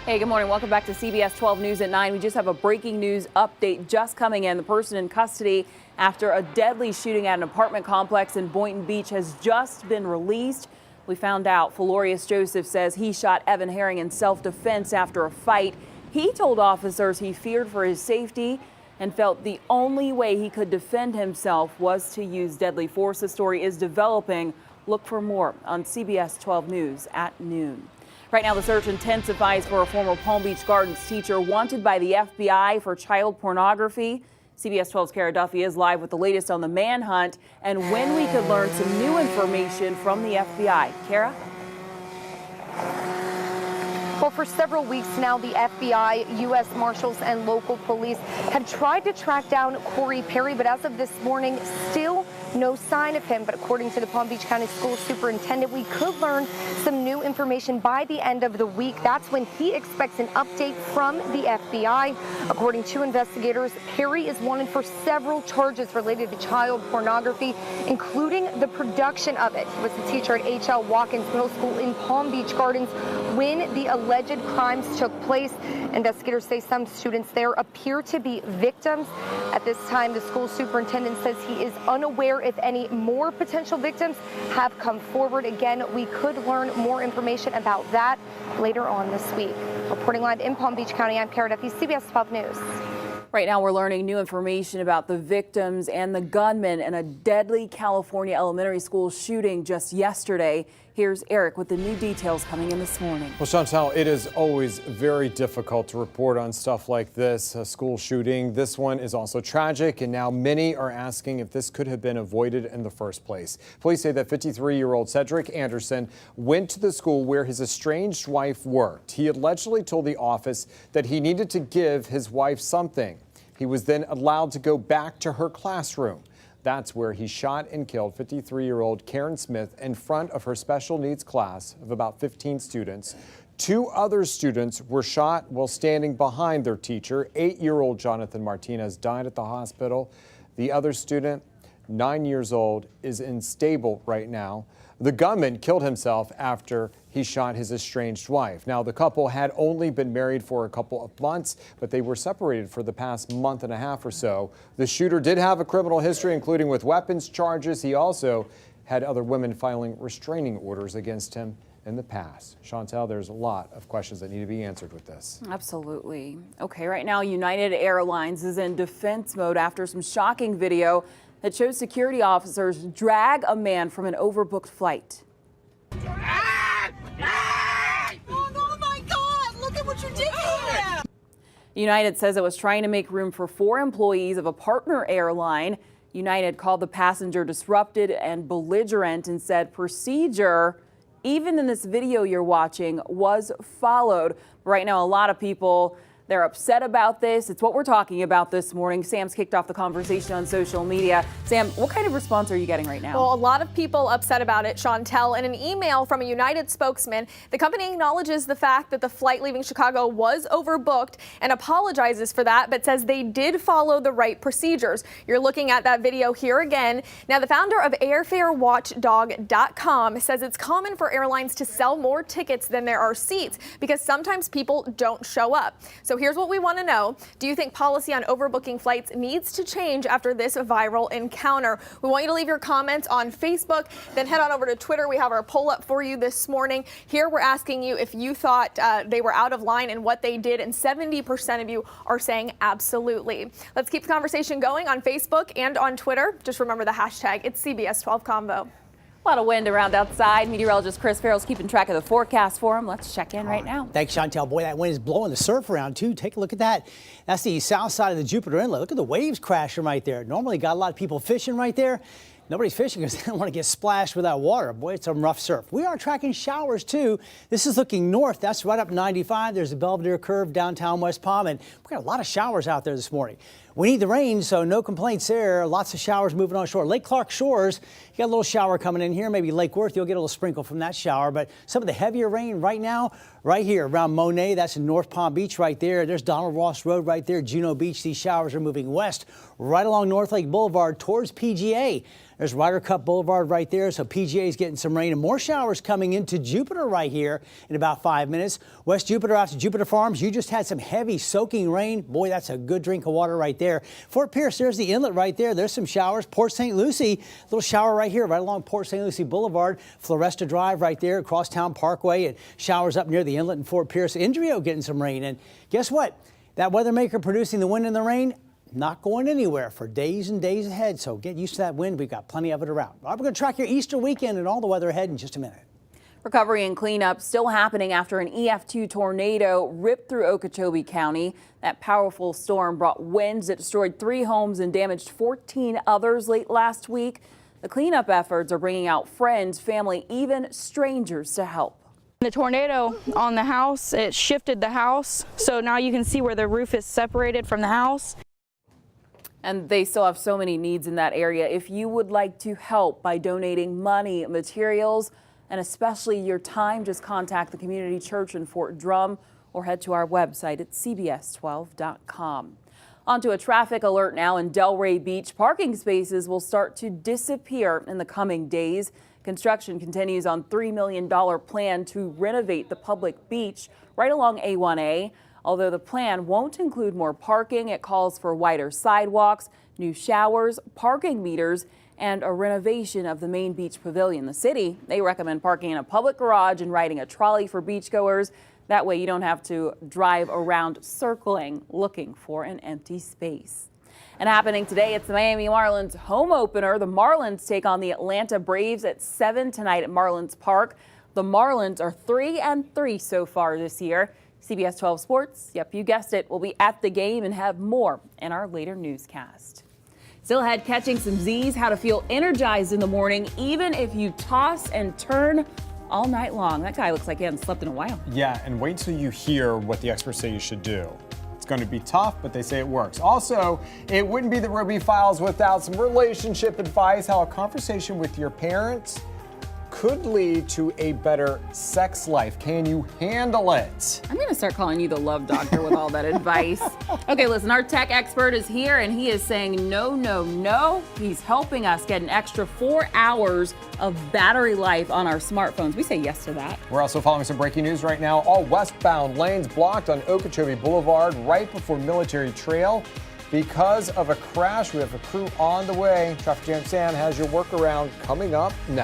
Hey, good morning. Welcome back to CBS 12 News at 9. We just have a breaking news update just coming in. The person in custody after a deadly shooting at an apartment complex in Boynton Beach has just been released. We found out Felorius Joseph says he shot Evan Herring in self-defense after a fight. He told officers he feared for his safety and felt the only way he could defend himself was to use deadly force. The story is developing. Look for more on CBS 12 News at noon. Right now, the search intensifies for a former Palm Beach Gardens teacher wanted by the FBI for child pornography. CBS 12's Kara Duffy is live with the latest on the manhunt and when we could learn some new information from the FBI. Kara? Well, for several weeks now, the FBI, U.S. Marshals, and local police have tried to track down Corey Perry, but as of this morning, still no sign of him. But according to the Palm Beach County School Superintendent, we could learn some new information by the end of the week. That's when he expects an update from the FBI. According to investigators, Perry is wanted for several charges related to child pornography, including the production of it. He was a teacher at H.L. Watkins Middle School in Palm Beach Gardens when the alleged crimes took place. Investigators say some students there appear to be victims. At this time, the school superintendent says he is unaware if any more potential victims have come forward. Again, we could learn more information about that later on this week. Reporting live in Palm Beach County, I'm Kara Duffy, CBS 12 News. Right now, we're learning new information about the victims and the gunman in a deadly California elementary school shooting just yesterday. Here's Eric with the new details coming in this morning. Well, Chantal, it is always very difficult to report on stuff like this, a school shooting. This one is also tragic, and now many are asking if this could have been avoided in the first place. Police say that 53-year-old Cedric Anderson went to the school where his estranged wife worked. He allegedly told the office that he needed to give his wife something. He was then allowed to go back to her classroom. That's where he shot and killed 53-year-old Karen Smith in front of her special needs class of about 15 students. 2 other students were shot while standing behind their teacher. 8-year-old Jonathan Martinez died at the hospital. The other student, 9 years old, is unstable right now. The gunman killed himself after he shot his estranged wife. Now, the couple had only been married for a couple of months, but they were separated for the past month and a half or so. The shooter did have a criminal history, including with weapons charges. He also had other women filing restraining orders against him in the past. Chantal, there's a lot of questions that need to be answered with this. Absolutely. Okay, right now, United Airlines is in defense mode after some shocking video that shows security officers drag a man from an overbooked flight. Oh my God, look at what you're doing! United says it was trying to make room for 4 employees of a partner airline. United called the passenger disrupted and belligerent and said procedure, even in this video you're watching, was followed. Right now, a lot of people, they're upset about this. It's what we're talking about this morning. Sam's kicked off the conversation on social media. Sam, what kind of response are you getting right now? Well, a lot of people upset about it, Chantel. In an email from a United spokesman, the company acknowledges the fact that the flight leaving Chicago was overbooked and apologizes for that, but says they did follow the right procedures. You're looking at that video here again. Now, the founder of airfarewatchdog.com says it's common for airlines to sell more tickets than there are seats because sometimes people don't show up. So here's what we want to know. Do you think policy on overbooking flights needs to change after this viral encounter? We want you to leave your comments on Facebook, then head on over to Twitter. We have our poll up for you this morning. Here we're asking you if you thought they were out of line in what they did, and 70% of you are saying absolutely. Let's keep the conversation going on Facebook and on Twitter. Just remember the hashtag, it's CBS12Convo. A lot of wind around outside. Meteorologist Chris Farrell's keeping track of the forecast for him. Let's check in right now. Thanks, Chantel. Boy, that wind is blowing the surf around, too. Take a look at that. That's the south side of the Jupiter Inlet. Look at the waves crashing right there. Normally got a lot of people fishing right there. Nobody's fishing because they don't want to get splashed with that water. Boy, it's some rough surf. We are tracking showers, too. This is looking north. That's right up 95. There's the Belvedere Curve downtown West Palm, and we've got a lot of showers out there this morning. We need the rain, so no complaints there. Lots of showers moving on shore. Lake Clark Shores, you got a little shower coming in here. Maybe Lake Worth, you'll get a little sprinkle from that shower. But some of the heavier rain right now, right here around Monet, that's in North Palm Beach right there. There's Donald Ross Road right there, Juneau Beach. These showers are moving west right along North Lake Boulevard towards PGA. There's Ryder Cup Boulevard right there, so PGA is getting some rain and more showers coming into Jupiter right here in about 5 minutes. West Jupiter out to Jupiter Farms, you just had some heavy soaking rain. Boy, that's a good drink of water right there. Fort Pierce, there's the inlet right there. There's some showers. Port St. Lucie, little shower right here, right along Port St. Lucie Boulevard. Floresta Drive right there, Crosstown Parkway, and showers up near the inlet in Fort Pierce. Indrio getting some rain. And guess what? That weather maker producing the wind and the rain, not going anywhere for days and days ahead. So get used to that wind. We've got plenty of it around. All right, we're going to track your Easter weekend and all the weather ahead in just a minute. Recovery and cleanup still happening after an EF2 tornado ripped through Okeechobee County. That powerful storm brought winds that destroyed 3 homes and damaged 14 others late last week. The cleanup efforts are bringing out friends, family, even strangers to help. The tornado on the house, it shifted the house. So now you can see where the roof is separated from the house. And they still have so many needs in that area. If you would like to help by donating money, materials, and especially your time, just contact the community church in Fort Drum or head to our website at CBS12.com. On to a traffic alert now in Delray Beach. Parking spaces will start to disappear in the coming days. Construction continues on $3 million plan to renovate the public beach right along A1A. Although the plan won't include more parking, it calls for wider sidewalks, new showers, parking meters, and a renovation of the main beach pavilion. The city, they recommend parking in a public garage and riding a trolley for beachgoers. That way you don't have to drive around circling looking for an empty space. And happening today, it's the Miami Marlins home opener. The Marlins take on the Atlanta Braves at 7 tonight at Marlins Park. The Marlins are 3-3 so far this year. CBS 12 Sports, yep, you guessed it, will be at the game and have more in our later newscast. Still ahead, catching some Z's, how to feel energized in the morning, even if you toss and turn all night long. That guy looks like he hasn't slept in a while. Yeah, and wait till you hear what the experts say you should do. It's going to be tough, but they say it works. Also, it wouldn't be the Ruby Files without some relationship advice, how a conversation with your parents could lead to a better sex life. Can you handle it? I'm going to start calling you the love doctor with all that advice. Okay, listen, our tech expert is here and he is saying no, no, no. He's helping us get an extra 4 hours of battery life on our smartphones. We say yes to that. We're also following some breaking news right now. All westbound lanes blocked on Okeechobee Boulevard right before Military Trail because of a crash. We have a crew on the way. Traffic Jam Sam has your workaround coming up next.